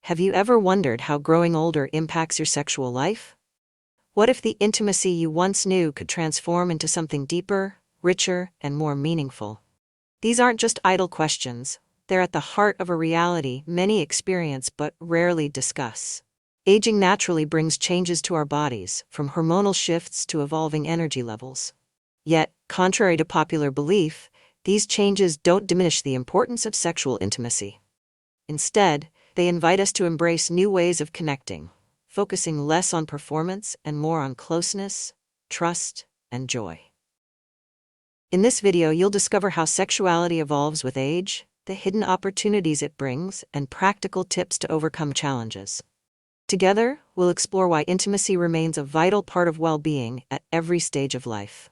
Have you ever wondered how growing older impacts your sexual life? What if the intimacy you once knew could transform into something deeper, richer, and more meaningful? These aren't just idle questions, they're at the heart of a reality many experience but rarely discuss. Aging naturally brings changes to our bodies, from hormonal shifts to evolving energy levels. Yet, contrary to popular belief, these changes don't diminish the importance of sexual intimacy. Instead, they invite us to embrace new ways of connecting, focusing less on performance and more on closeness, trust, and joy. In this video, you'll discover how sexuality evolves with age, the hidden opportunities it brings, and practical tips to overcome challenges. Together, we'll explore why intimacy remains a vital part of well-being at every stage of life.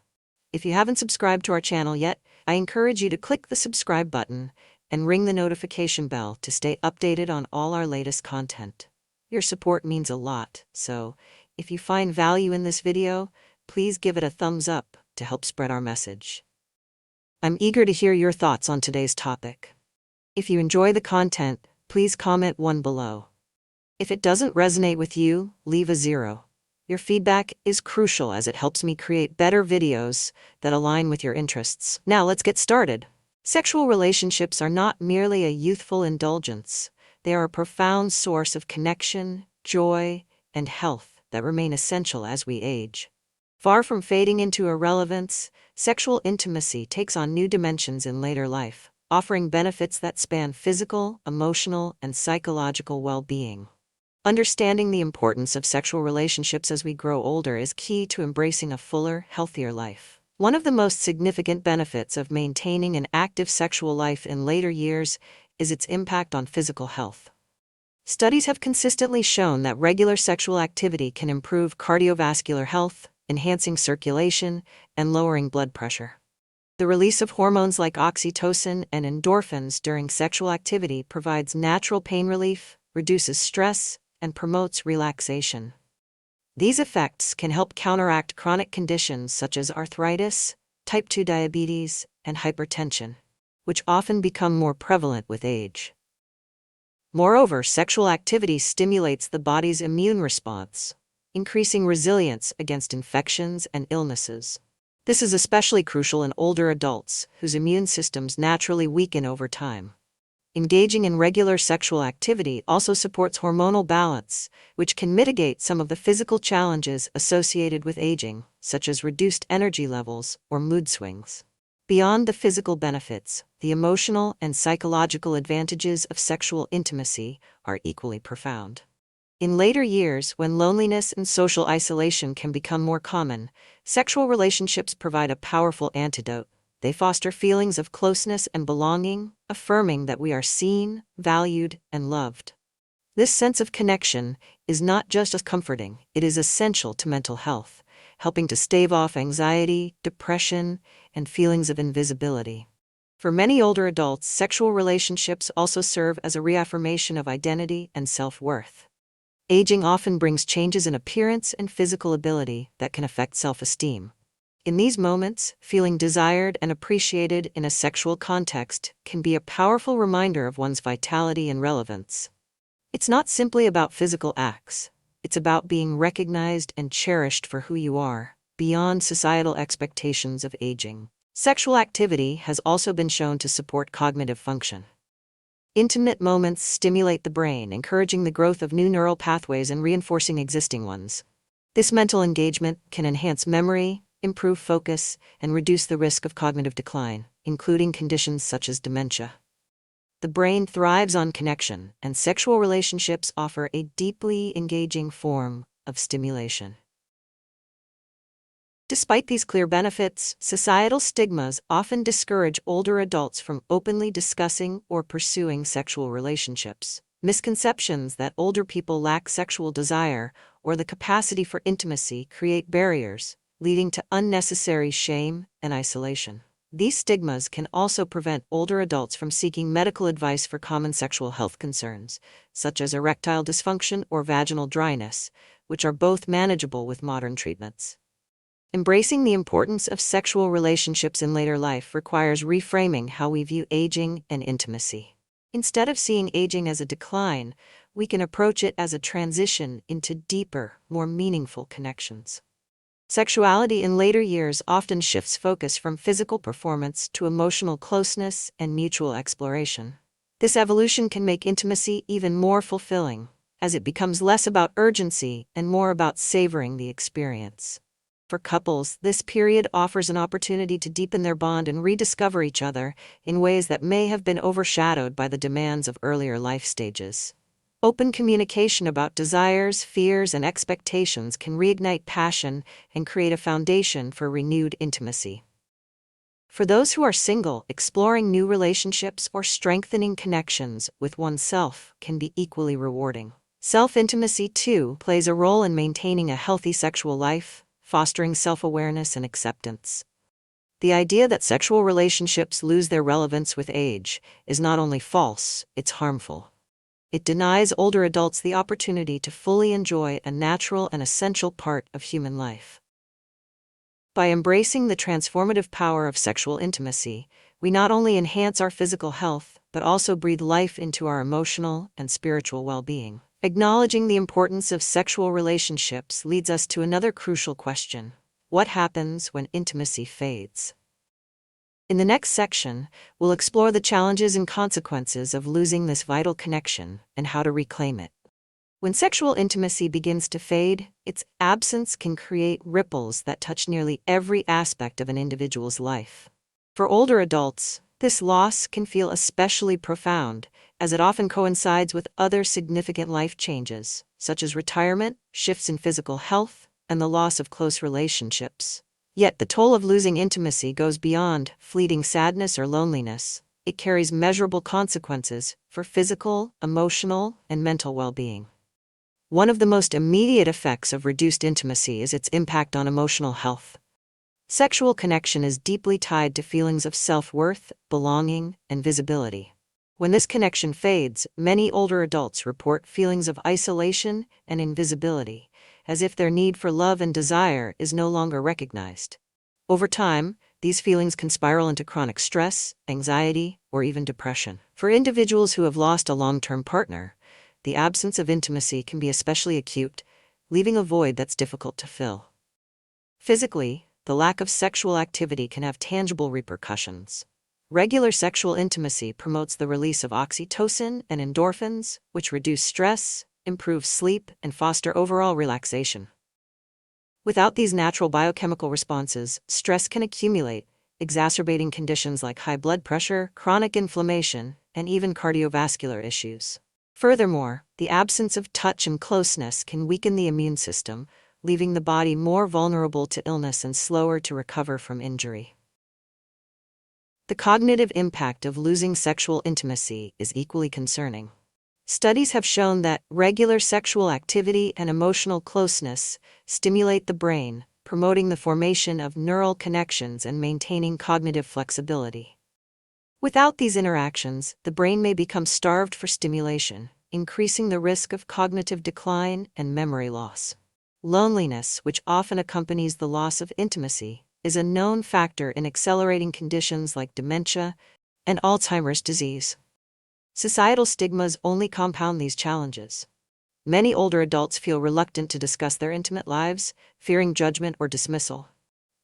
If you haven't subscribed to our channel yet, I encourage you to click the subscribe button and ring the notification bell to stay updated on all our latest content. Your support means a lot, so if you find value in this video, please give it a thumbs up to help spread our message. I'm eager to hear your thoughts on today's topic. If you enjoy the content, please comment 1 below. If it doesn't resonate with you, leave a 0. Your feedback is crucial as it helps me create better videos that align with your interests. Now let's get started. Sexual relationships are not merely a youthful indulgence. They are a profound source of connection, joy, and health that remain essential as we age. Far from fading into irrelevance, sexual intimacy takes on new dimensions in later life, offering benefits that span physical, emotional, and psychological well-being. Understanding the importance of sexual relationships as we grow older is key to embracing a fuller, healthier life. One of the most significant benefits of maintaining an active sexual life in later years is its impact on physical health. Studies have consistently shown that regular sexual activity can improve cardiovascular health, enhancing circulation, and lowering blood pressure. The release of hormones like oxytocin and endorphins during sexual activity provides natural pain relief, reduces stress, and promotes relaxation. These effects can help counteract chronic conditions such as arthritis, type 2 diabetes, and hypertension, which often become more prevalent with age. Moreover, sexual activity stimulates the body's immune response, increasing resilience against infections and illnesses. This is especially crucial in older adults, whose immune systems naturally weaken over time. Engaging in regular sexual activity also supports hormonal balance, which can mitigate some of the physical challenges associated with aging, such as reduced energy levels or mood swings. Beyond the physical benefits, the emotional and psychological advantages of sexual intimacy are equally profound. In later years, when loneliness and social isolation can become more common, sexual relationships provide a powerful antidote. They foster feelings of closeness and belonging, affirming that we are seen, valued, and loved. This sense of connection is not just as comforting, it is essential to mental health, helping to stave off anxiety, depression, and feelings of invisibility. For many older adults, sexual relationships also serve as a reaffirmation of identity and self-worth. Aging often brings changes in appearance and physical ability that can affect self-esteem. In these moments, feeling desired and appreciated in a sexual context can be a powerful reminder of one's vitality and relevance. It's not simply about physical acts. It's about being recognized and cherished for who you are, beyond societal expectations of aging. Sexual activity has also been shown to support cognitive function. Intimate moments stimulate the brain, encouraging the growth of new neural pathways and reinforcing existing ones. This mental engagement can enhance memory, improve focus, and reduce the risk of cognitive decline, including conditions such as dementia. The brain thrives on connection, and sexual relationships offer a deeply engaging form of stimulation. Despite these clear benefits, societal stigmas often discourage older adults from openly discussing or pursuing sexual relationships. Misconceptions that older people lack sexual desire or the capacity for intimacy create barriers, leading to unnecessary shame and isolation. These stigmas can also prevent older adults from seeking medical advice for common sexual health concerns, such as erectile dysfunction or vaginal dryness, which are both manageable with modern treatments. Embracing the importance of sexual relationships in later life requires reframing how we view aging and intimacy. Instead of seeing aging as a decline, we can approach it as a transition into deeper, more meaningful connections. Sexuality in later years often shifts focus from physical performance to emotional closeness and mutual exploration. This evolution can make intimacy even more fulfilling, as it becomes less about urgency and more about savoring the experience. For couples, this period offers an opportunity to deepen their bond and rediscover each other in ways that may have been overshadowed by the demands of earlier life stages. Open communication about desires, fears, and expectations can reignite passion and create a foundation for renewed intimacy. For those who are single, exploring new relationships or strengthening connections with oneself can be equally rewarding. Self-intimacy, too, plays a role in maintaining a healthy sexual life, fostering self-awareness and acceptance. The idea that sexual relationships lose their relevance with age is not only false, it's harmful. It denies older adults the opportunity to fully enjoy a natural and essential part of human life. By embracing the transformative power of sexual intimacy, we not only enhance our physical health, but also breathe life into our emotional and spiritual well-being. Acknowledging the importance of sexual relationships leads us to another crucial question: what happens when intimacy fades? In the next section, we'll explore the challenges and consequences of losing this vital connection and how to reclaim it. When sexual intimacy begins to fade, its absence can create ripples that touch nearly every aspect of an individual's life. For older adults, this loss can feel especially profound, as it often coincides with other significant life changes, such as retirement, shifts in physical health, and the loss of close relationships. Yet the toll of losing intimacy goes beyond fleeting sadness or loneliness. It carries measurable consequences for physical, emotional, and mental well-being. One of the most immediate effects of reduced intimacy is its impact on emotional health. Sexual connection is deeply tied to feelings of self-worth, belonging, and visibility. When this connection fades, many older adults report feelings of isolation and invisibility, as if their need for love and desire is no longer recognized. Over time, these feelings can spiral into chronic stress, anxiety, or even depression. For individuals who have lost a long-term partner, the absence of intimacy can be especially acute, leaving a void that's difficult to fill. Physically, the lack of sexual activity can have tangible repercussions. Regular sexual intimacy promotes the release of oxytocin and endorphins, which reduce stress, improve sleep, and foster overall relaxation. Without these natural biochemical responses, stress can accumulate, exacerbating conditions like high blood pressure, chronic inflammation, and even cardiovascular issues. Furthermore, the absence of touch and closeness can weaken the immune system, leaving the body more vulnerable to illness and slower to recover from injury. The cognitive impact of losing sexual intimacy is equally concerning. Studies have shown that regular sexual activity and emotional closeness stimulate the brain, promoting the formation of neural connections and maintaining cognitive flexibility. Without these interactions, the brain may become starved for stimulation, increasing the risk of cognitive decline and memory loss. Loneliness, which often accompanies the loss of intimacy, is a known factor in accelerating conditions like dementia and Alzheimer's disease. Societal stigmas only compound these challenges. Many older adults feel reluctant to discuss their intimate lives, fearing judgment or dismissal.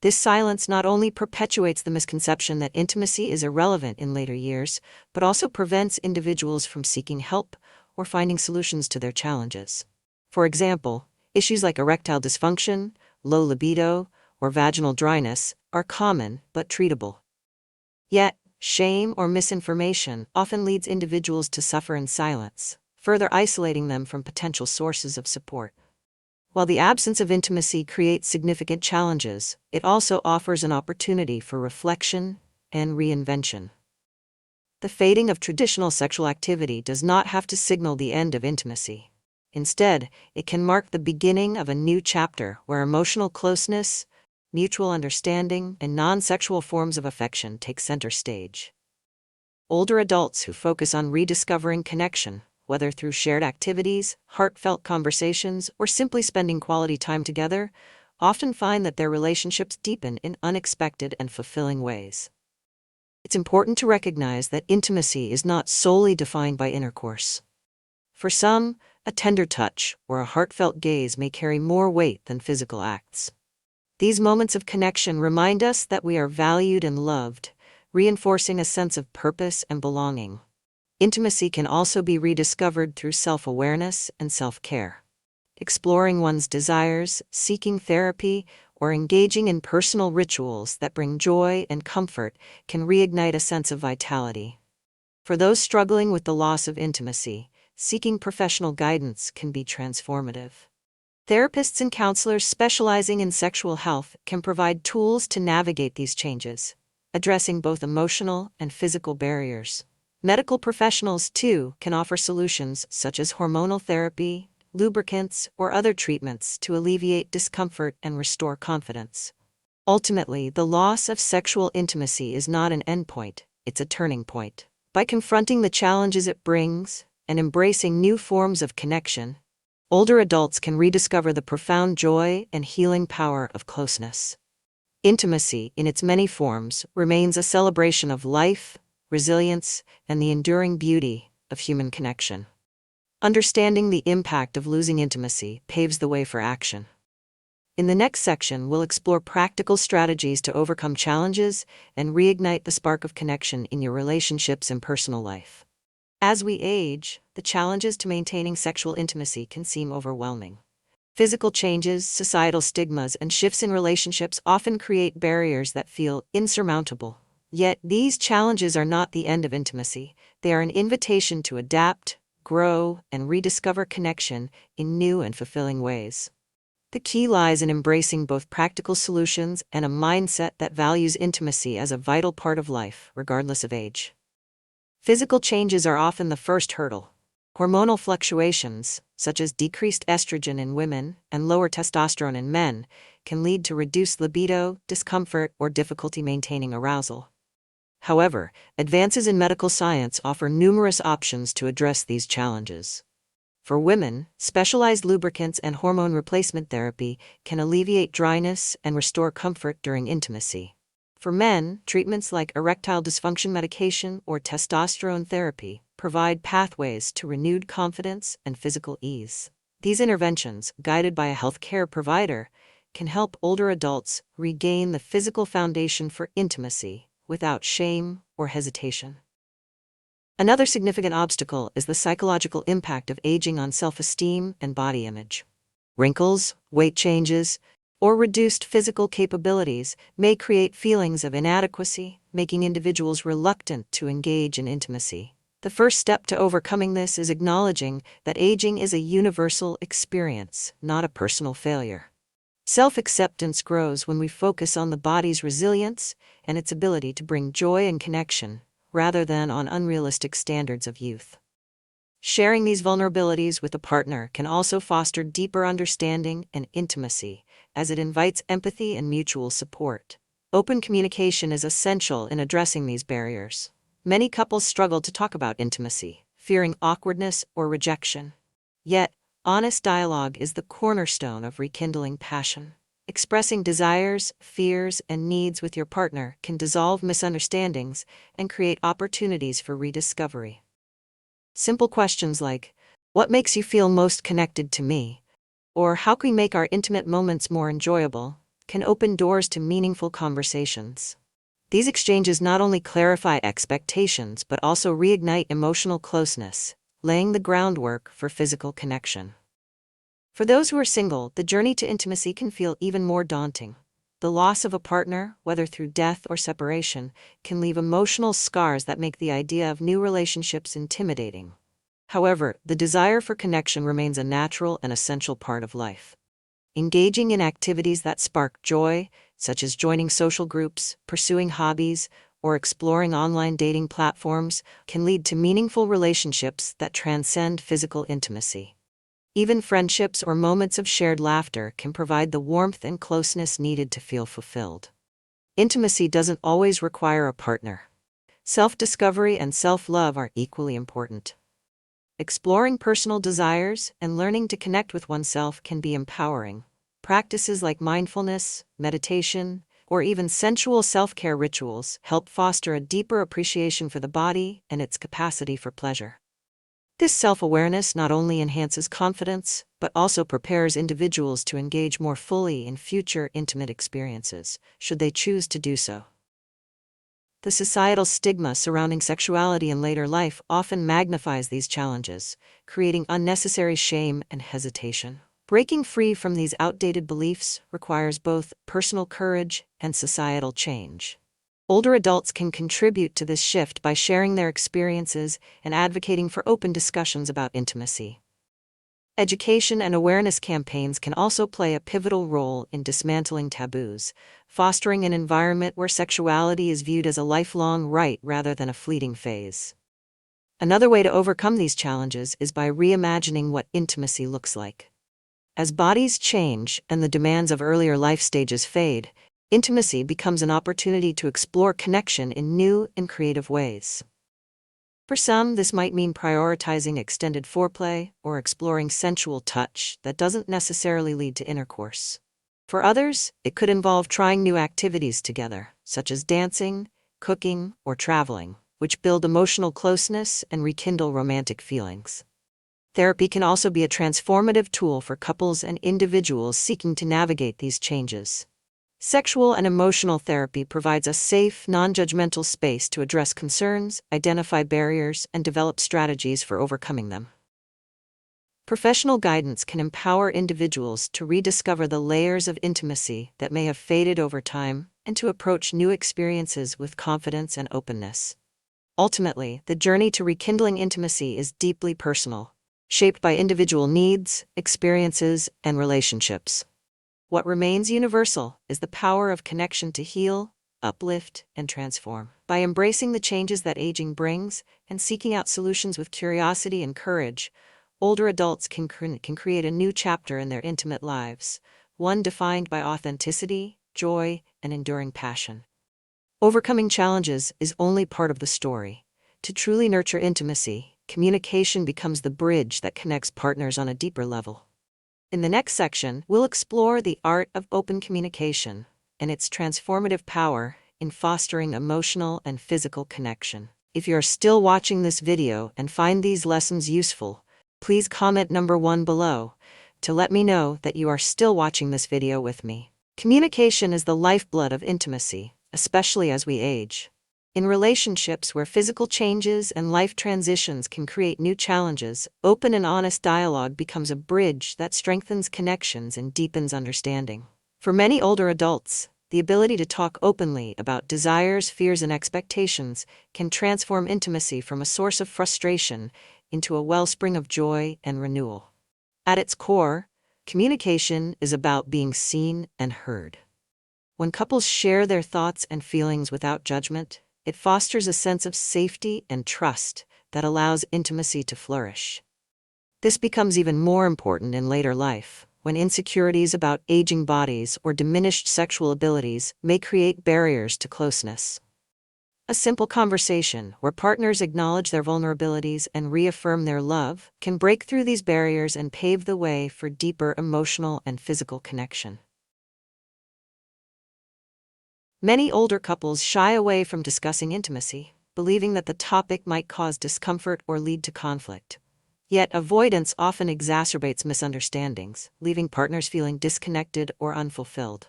This silence not only perpetuates the misconception that intimacy is irrelevant in later years, but also prevents individuals from seeking help or finding solutions to their challenges. For example, issues like erectile dysfunction, low libido, or vaginal dryness are common but treatable. Yet, shame or misinformation often leads individuals to suffer in silence, further isolating them from potential sources of support. While the absence of intimacy creates significant challenges, it also offers an opportunity for reflection and reinvention. The fading of traditional sexual activity does not have to signal the end of intimacy. Instead, it can mark the beginning of a new chapter where emotional closeness, mutual understanding, and non-sexual forms of affection take center stage. Older adults who focus on rediscovering connection, whether through shared activities, heartfelt conversations, or simply spending quality time together, often find that their relationships deepen in unexpected and fulfilling ways. It's important to recognize that intimacy is not solely defined by intercourse. For some, a tender touch or a heartfelt gaze may carry more weight than physical acts. These moments of connection remind us that we are valued and loved, reinforcing a sense of purpose and belonging. Intimacy can also be rediscovered through self-awareness and self-care. Exploring one's desires, seeking therapy, or engaging in personal rituals that bring joy and comfort can reignite a sense of vitality. For those struggling with the loss of intimacy, seeking professional guidance can be transformative. Therapists and counselors specializing in sexual health can provide tools to navigate these changes, addressing both emotional and physical barriers. Medical professionals, too, can offer solutions such as hormonal therapy, lubricants, or other treatments to alleviate discomfort and restore confidence. Ultimately, the loss of sexual intimacy is not an endpoint, it's a turning point. By confronting the challenges it brings and embracing new forms of connection, older adults can rediscover the profound joy and healing power of closeness. Intimacy, in its many forms, remains a celebration of life, resilience, and the enduring beauty of human connection. Understanding the impact of losing intimacy paves the way for action. In the next section, we'll explore practical strategies to overcome challenges and reignite the spark of connection in your relationships and personal life. As we age, the challenges to maintaining sexual intimacy can seem overwhelming. Physical changes, societal stigmas, and shifts in relationships often create barriers that feel insurmountable. Yet, these challenges are not the end of intimacy. They are an invitation to adapt, grow, and rediscover connection in new and fulfilling ways. The key lies in embracing both practical solutions and a mindset that values intimacy as a vital part of life, regardless of age. Physical changes are often the first hurdle. Hormonal fluctuations, such as decreased estrogen in women and lower testosterone in men, can lead to reduced libido, discomfort, or difficulty maintaining arousal. However, advances in medical science offer numerous options to address these challenges. For women, specialized lubricants and hormone replacement therapy can alleviate dryness and restore comfort during intimacy. For men, treatments like erectile dysfunction medication or testosterone therapy provide pathways to renewed confidence and physical ease. These interventions, guided by a healthcare provider, can help older adults regain the physical foundation for intimacy without shame or hesitation. Another significant obstacle is the psychological impact of aging on self-esteem and body image. Wrinkles, weight changes, or reduced physical capabilities may create feelings of inadequacy, making individuals reluctant to engage in intimacy. The first step to overcoming this is acknowledging that aging is a universal experience, not a personal failure. Self-acceptance grows when we focus on the body's resilience and its ability to bring joy and connection, rather than on unrealistic standards of youth. Sharing these vulnerabilities with a partner can also foster deeper understanding and intimacy, as it invites empathy and mutual support. Open communication is essential in addressing these barriers. Many couples struggle to talk about intimacy, fearing awkwardness or rejection. Yet, honest dialogue is the cornerstone of rekindling passion. Expressing desires, fears, and needs with your partner can dissolve misunderstandings and create opportunities for rediscovery. Simple questions like, "What makes you feel most connected to me?" or "How can we make our intimate moments more enjoyable?" can open doors to meaningful conversations. These exchanges not only clarify expectations but also reignite emotional closeness, laying the groundwork for physical connection. For those who are single, the journey to intimacy can feel even more daunting. The loss of a partner, whether through death or separation, can leave emotional scars that make the idea of new relationships intimidating. However, the desire for connection remains a natural and essential part of life. Engaging in activities that spark joy, such as joining social groups, pursuing hobbies, or exploring online dating platforms, can lead to meaningful relationships that transcend physical intimacy. Even friendships or moments of shared laughter can provide the warmth and closeness needed to feel fulfilled. Intimacy doesn't always require a partner. Self-discovery and self-love are equally important. Exploring personal desires and learning to connect with oneself can be empowering. Practices like mindfulness, meditation, or even sensual self-care rituals help foster a deeper appreciation for the body and its capacity for pleasure. This self-awareness not only enhances confidence, but also prepares individuals to engage more fully in future intimate experiences, should they choose to do so. The societal stigma surrounding sexuality in later life often magnifies these challenges, creating unnecessary shame and hesitation. Breaking free from these outdated beliefs requires both personal courage and societal change. Older adults can contribute to this shift by sharing their experiences and advocating for open discussions about intimacy. Education and awareness campaigns can also play a pivotal role in dismantling taboos, fostering an environment where sexuality is viewed as a lifelong right rather than a fleeting phase. Another way to overcome these challenges is by reimagining what intimacy looks like. As bodies change and the demands of earlier life stages fade, intimacy becomes an opportunity to explore connection in new and creative ways. For some, this might mean prioritizing extended foreplay or exploring sensual touch that doesn't necessarily lead to intercourse. For others, it could involve trying new activities together, such as dancing, cooking, or traveling, which build emotional closeness and rekindle romantic feelings. Therapy can also be a transformative tool for couples and individuals seeking to navigate these changes. Sexual and emotional therapy provides a safe, non-judgmental space to address concerns, identify barriers, and develop strategies for overcoming them. Professional guidance can empower individuals to rediscover the layers of intimacy that may have faded over time and to approach new experiences with confidence and openness. Ultimately, the journey to rekindling intimacy is deeply personal, shaped by individual needs, experiences, and relationships. What remains universal is the power of connection to heal, uplift, and transform. By embracing the changes that aging brings and seeking out solutions with curiosity and courage, older adults can create a new chapter in their intimate lives, one defined by authenticity, joy, and enduring passion. Overcoming challenges is only part of the story. To truly nurture intimacy, communication becomes the bridge that connects partners on a deeper level. In the next section, we'll explore the art of open communication and its transformative power in fostering emotional and physical connection. If you're still watching this video and find these lessons useful, please comment number 1 below to let me know that you are still watching this video with me. Communication is the lifeblood of intimacy, especially as we age. In relationships where physical changes and life transitions can create new challenges, open and honest dialogue becomes a bridge that strengthens connections and deepens understanding. For many older adults, the ability to talk openly about desires, fears, and expectations can transform intimacy from a source of frustration into a wellspring of joy and renewal. At its core, communication is about being seen and heard. When couples share their thoughts and feelings without judgment, it fosters a sense of safety and trust that allows intimacy to flourish. This becomes even more important in later life, when insecurities about aging bodies or diminished sexual abilities may create barriers to closeness. A simple conversation where partners acknowledge their vulnerabilities and reaffirm their love can break through these barriers and pave the way for deeper emotional and physical connection. Many older couples shy away from discussing intimacy, believing that the topic might cause discomfort or lead to conflict. Yet avoidance often exacerbates misunderstandings, leaving partners feeling disconnected or unfulfilled.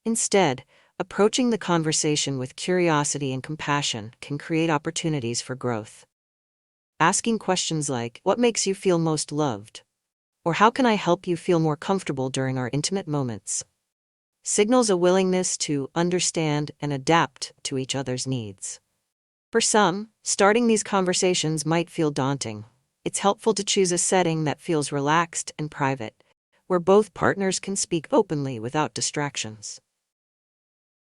Instead, approaching the conversation with curiosity and compassion can create opportunities for growth. Asking questions like, "What makes you feel most loved?" or "How can I help you feel more comfortable during our intimate moments?" signals a willingness to understand and adapt to each other's needs. For some, starting these conversations might feel daunting. It's helpful to choose a setting that feels relaxed and private, where both partners can speak openly without distractions.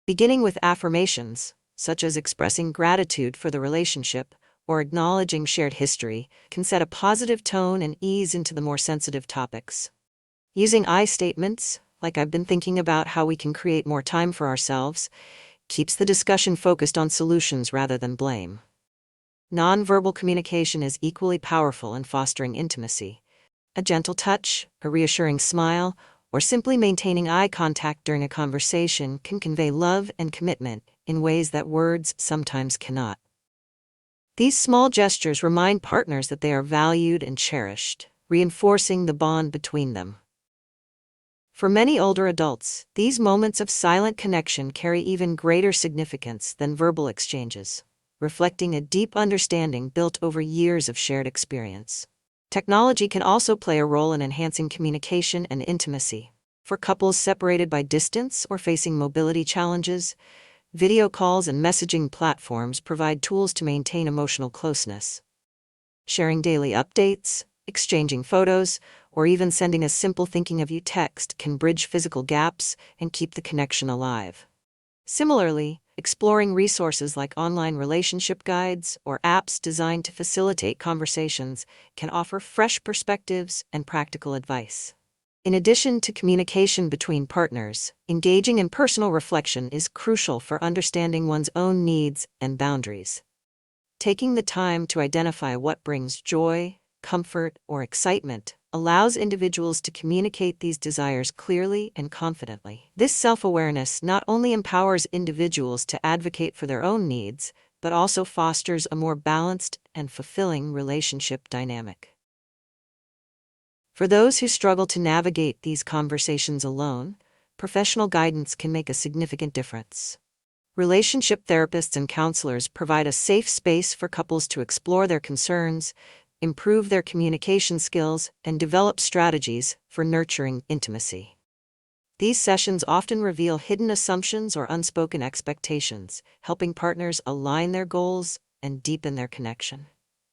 Beginning with affirmations, such as expressing gratitude for the relationship or acknowledging shared history, can set a positive tone and ease into the more sensitive topics. Using I statements, like "I've been thinking about how we can create more time for ourselves," keeps the discussion focused on solutions rather than blame. Nonverbal communication is equally powerful in fostering intimacy. A gentle touch, a reassuring smile, or simply maintaining eye contact during a conversation can convey love and commitment in ways that words sometimes cannot. These small gestures remind partners that they are valued and cherished, reinforcing the bond between them. For many older adults, these moments of silent connection carry even greater significance than verbal exchanges, reflecting a deep understanding built over years of shared experience. Technology can also play a role in enhancing communication and intimacy. For couples separated by distance or facing mobility challenges, video calls and messaging platforms provide tools to maintain emotional closeness. Sharing daily updates, exchanging photos, or even sending a simple thinking of you text can bridge physical gaps and keep the connection alive. Similarly, exploring resources like online relationship guides or apps designed to facilitate conversations can offer fresh perspectives and practical advice. In addition to communication between partners, engaging in personal reflection is crucial for understanding one's own needs and boundaries. Taking the time to identify what brings joy, comfort, or excitement allows individuals to communicate these desires clearly and confidently. This self-awareness not only empowers individuals to advocate for their own needs, but also fosters a more balanced and fulfilling relationship dynamic. For those who struggle to navigate these conversations alone, professional guidance can make a significant difference. Relationship therapists and counselors provide a safe space for couples to explore their concerns, improve their communication skills, and develop strategies for nurturing intimacy. These sessions often reveal hidden assumptions or unspoken expectations, helping partners align their goals and deepen their connection.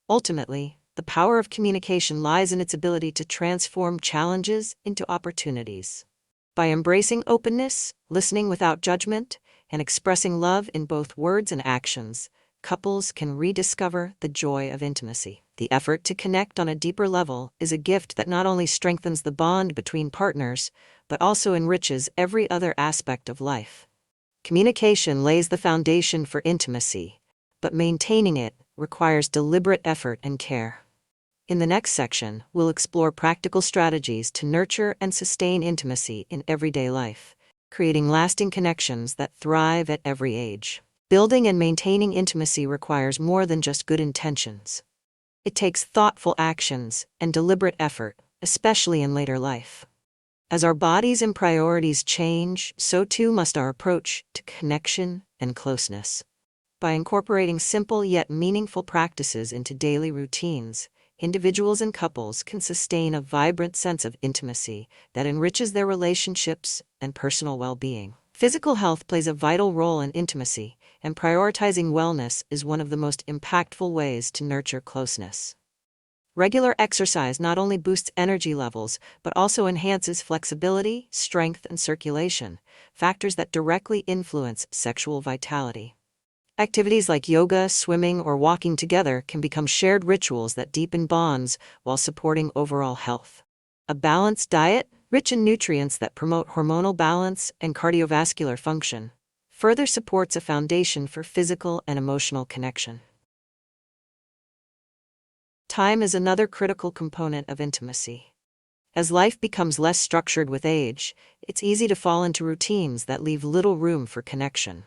Ultimately, the power of communication lies in its ability to transform challenges into opportunities. By embracing openness, listening without judgment, and expressing love in both words and actions, couples can rediscover the joy of intimacy. The effort to connect on a deeper level is a gift that not only strengthens the bond between partners, but also enriches every other aspect of life. Communication lays the foundation for intimacy, but maintaining it requires deliberate effort and care. In the next section, we'll explore practical strategies to nurture and sustain intimacy in everyday life, creating lasting connections that thrive at every age. Building and maintaining intimacy requires more than just good intentions. It takes thoughtful actions and deliberate effort, especially in later life. As our bodies and priorities change, so too must our approach to connection and closeness. By incorporating simple yet meaningful practices into daily routines, individuals and couples can sustain a vibrant sense of intimacy that enriches their relationships and personal well-being. Physical health plays a vital role in intimacy, and prioritizing wellness is one of the most impactful ways to nurture closeness. Regular exercise not only boosts energy levels, but also enhances flexibility, strength, and circulation, factors that directly influence sexual vitality. Activities like yoga, swimming, or walking together can become shared rituals that deepen bonds while supporting overall health. A balanced diet, rich in nutrients that promote hormonal balance and cardiovascular function, further supports a foundation for physical and emotional connection. Time is another critical component of intimacy. As life becomes less structured with age, it's easy to fall into routines that leave little room for connection.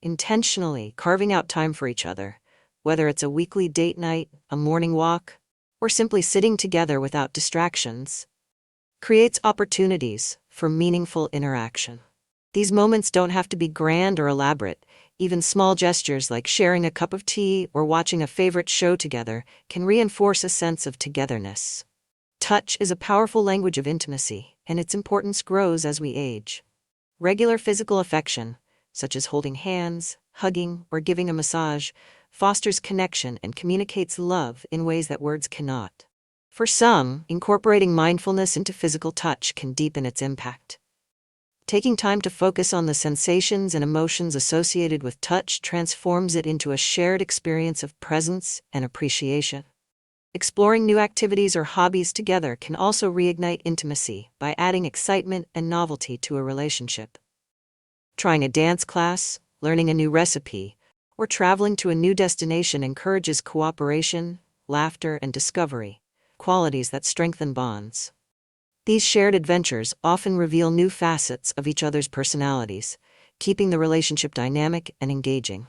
Intentionally carving out time for each other, whether it's a weekly date night, a morning walk, or simply sitting together without distractions, creates opportunities for meaningful interaction. These moments don't have to be grand or elaborate. Even small gestures like sharing a cup of tea or watching a favorite show together can reinforce a sense of togetherness. Touch is a powerful language of intimacy, and its importance grows as we age. Regular physical affection, such as holding hands, hugging, or giving a massage, fosters connection and communicates love in ways that words cannot. For some, incorporating mindfulness into physical touch can deepen its impact. Taking time to focus on the sensations and emotions associated with touch transforms it into a shared experience of presence and appreciation. Exploring new activities or hobbies together can also reignite intimacy by adding excitement and novelty to a relationship. Trying a dance class, learning a new recipe, or traveling to a new destination encourages cooperation, laughter, and discovery, qualities that strengthen bonds. These shared adventures often reveal new facets of each other's personalities, keeping the relationship dynamic and engaging.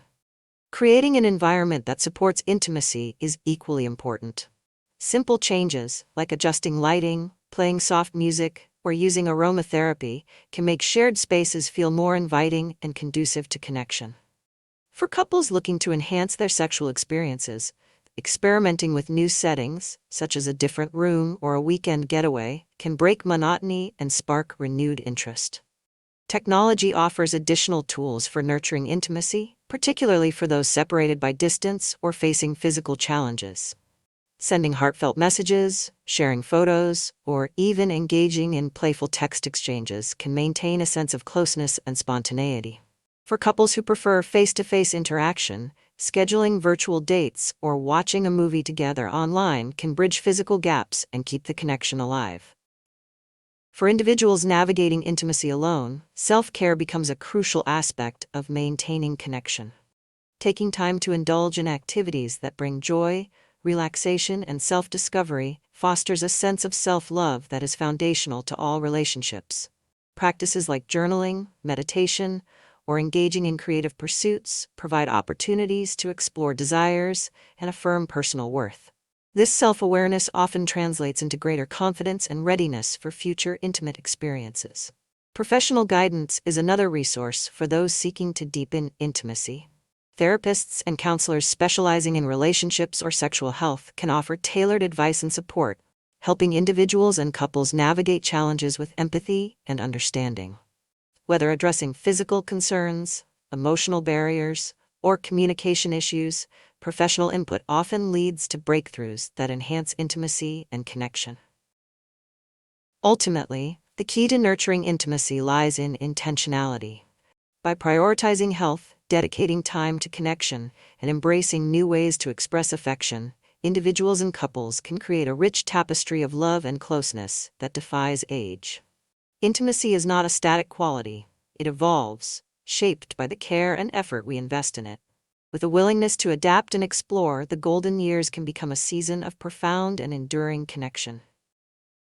Creating an environment that supports intimacy is equally important. Simple changes, like adjusting lighting, playing soft music, or using aromatherapy, can make shared spaces feel more inviting and conducive to connection. For couples looking to enhance their sexual experiences, experimenting with new settings, such as a different room or a weekend getaway, can break monotony and spark renewed interest. Technology offers additional tools for nurturing intimacy, particularly for those separated by distance or facing physical challenges. Sending heartfelt messages, sharing photos, or even engaging in playful text exchanges can maintain a sense of closeness and spontaneity. For couples who prefer face-to-face interaction, scheduling virtual dates or watching a movie together online can bridge physical gaps and keep the connection alive. For individuals navigating intimacy alone, self-care becomes a crucial aspect of maintaining connection. Taking time to indulge in activities that bring joy, relaxation, and self-discovery fosters a sense of self-love that is foundational to all relationships. Practices like journaling, meditation, or engaging in creative pursuits provide opportunities to explore desires and affirm personal worth. This self-awareness often translates into greater confidence and readiness for future intimate experiences. Professional guidance is another resource for those seeking to deepen intimacy. Therapists and counselors specializing in relationships or sexual health can offer tailored advice and support, helping individuals and couples navigate challenges with empathy and understanding. Whether addressing physical concerns, emotional barriers, or communication issues, professional input often leads to breakthroughs that enhance intimacy and connection. Ultimately, the key to nurturing intimacy lies in intentionality. By prioritizing health, dedicating time to connection, and embracing new ways to express affection, individuals and couples can create a rich tapestry of love and closeness that defies age. Intimacy is not a static quality. It evolves, shaped by the care and effort we invest in it. With a willingness to adapt and explore, the golden years can become a season of profound and enduring connection.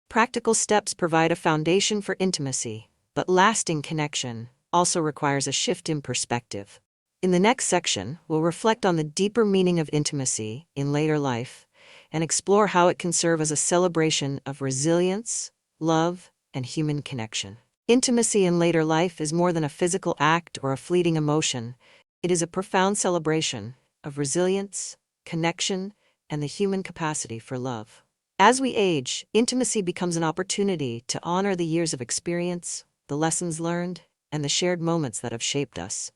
Practical steps provide a foundation for intimacy, but lasting connection also requires a shift in perspective. In the next section, we'll reflect on the deeper meaning of intimacy in later life and explore how it can serve as a celebration of resilience, love, and human connection. Intimacy in later life is more than a physical act or a fleeting emotion. It is a profound celebration of resilience, connection, and the human capacity for love. As we age, intimacy becomes an opportunity to honor the years of experience, the lessons learned, and the shared moments that have shaped us.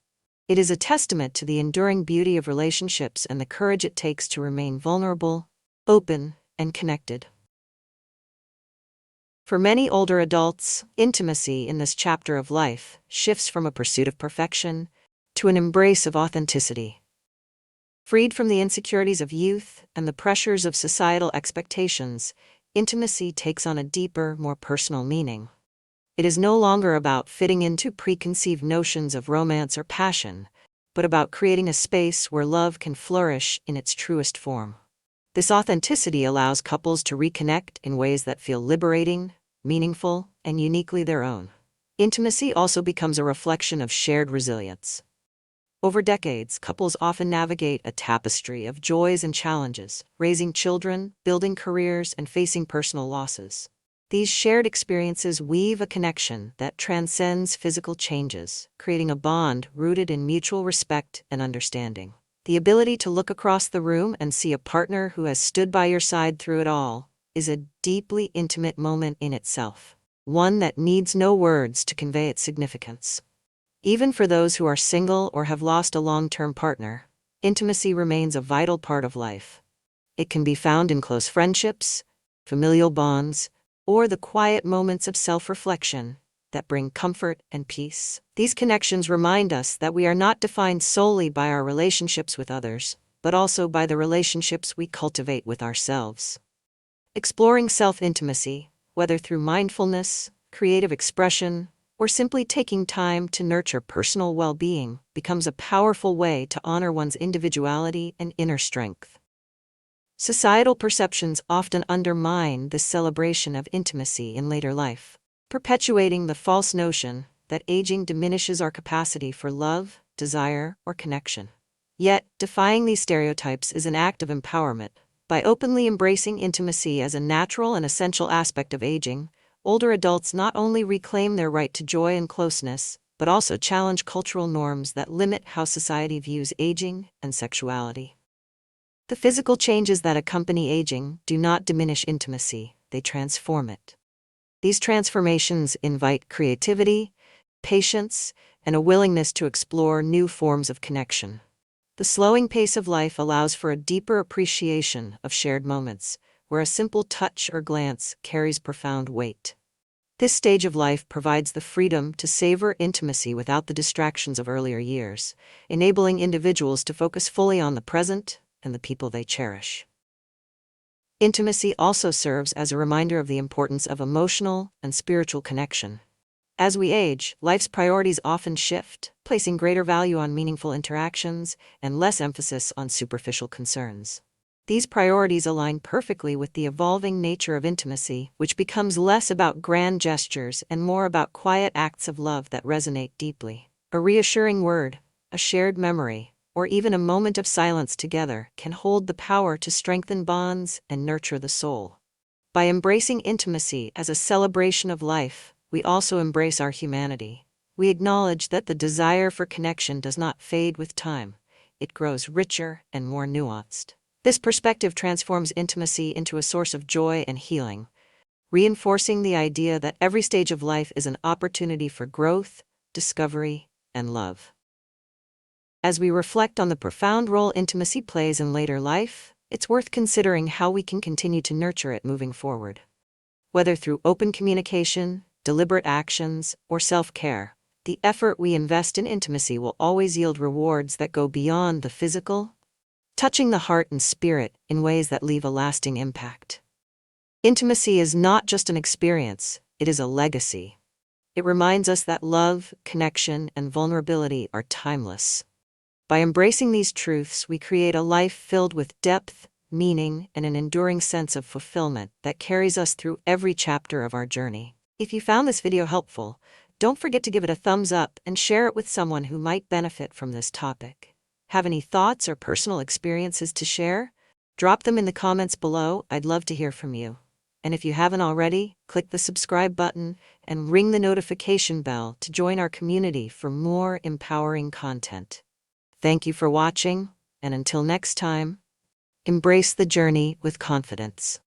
It is a testament to the enduring beauty of relationships and the courage it takes to remain vulnerable, open, and connected. For many older adults, intimacy in this chapter of life shifts from a pursuit of perfection to an embrace of authenticity. Freed from the insecurities of youth and the pressures of societal expectations, intimacy takes on a deeper, more personal meaning. It is no longer about fitting into preconceived notions of romance or passion, but about creating a space where love can flourish in its truest form. This authenticity allows couples to reconnect in ways that feel liberating, meaningful, and uniquely their own. Intimacy also becomes a reflection of shared resilience. Over decades, couples often navigate a tapestry of joys and challenges, raising children, building careers, and facing personal losses. These shared experiences weave a connection that transcends physical changes, creating a bond rooted in mutual respect and understanding. The ability to look across the room and see a partner who has stood by your side through it all is a deeply intimate moment in itself, one that needs no words to convey its significance. Even for those who are single or have lost a long-term partner, intimacy remains a vital part of life. It can be found in close friendships, familial bonds, or the quiet moments of self-reflection that bring comfort and peace. These connections remind us that we are not defined solely by our relationships with others, but also by the relationships we cultivate with ourselves. Exploring self-intimacy, whether through mindfulness, creative expression, or simply taking time to nurture personal well-being, becomes a powerful way to honor one's individuality and inner strength. Societal perceptions often undermine this celebration of intimacy in later life, perpetuating the false notion that aging diminishes our capacity for love, desire, or connection. Yet, defying these stereotypes is an act of empowerment. By openly embracing intimacy as a natural and essential aspect of aging, older adults not only reclaim their right to joy and closeness, but also challenge cultural norms that limit how society views aging and sexuality. The physical changes that accompany aging do not diminish intimacy, they transform it. These transformations invite creativity, patience, and a willingness to explore new forms of connection. The slowing pace of life allows for a deeper appreciation of shared moments, where a simple touch or glance carries profound weight. This stage of life provides the freedom to savor intimacy without the distractions of earlier years, enabling individuals to focus fully on the present and the people they cherish. Intimacy also serves as a reminder of the importance of emotional and spiritual connection. As we age, life's priorities often shift, placing greater value on meaningful interactions and less emphasis on superficial concerns. These priorities align perfectly with the evolving nature of intimacy, which becomes less about grand gestures and more about quiet acts of love that resonate deeply. A reassuring word, a shared memory, or even a moment of silence together can hold the power to strengthen bonds and nurture the soul. By embracing intimacy as a celebration of life, we also embrace our humanity. We acknowledge that the desire for connection does not fade with time. It grows richer and more nuanced. This perspective transforms intimacy into a source of joy and healing, reinforcing the idea that every stage of life is an opportunity for growth, discovery, and love. As we reflect on the profound role intimacy plays in later life, it's worth considering how we can continue to nurture it moving forward. Whether through open communication, deliberate actions, or self-care, the effort we invest in intimacy will always yield rewards that go beyond the physical, touching the heart and spirit in ways that leave a lasting impact. Intimacy is not just an experience, it is a legacy. It reminds us that love, connection, and vulnerability are timeless. By embracing these truths, we create a life filled with depth, meaning, and an enduring sense of fulfillment that carries us through every chapter of our journey. If you found this video helpful, don't forget to give it a thumbs up and share it with someone who might benefit from this topic. Have any thoughts or personal experiences to share? Drop them in the comments below. I'd love to hear from you. And if you haven't already, click the subscribe button and ring the notification bell to join our community for more empowering content. Thank you for watching, and until next time, embrace the journey with confidence.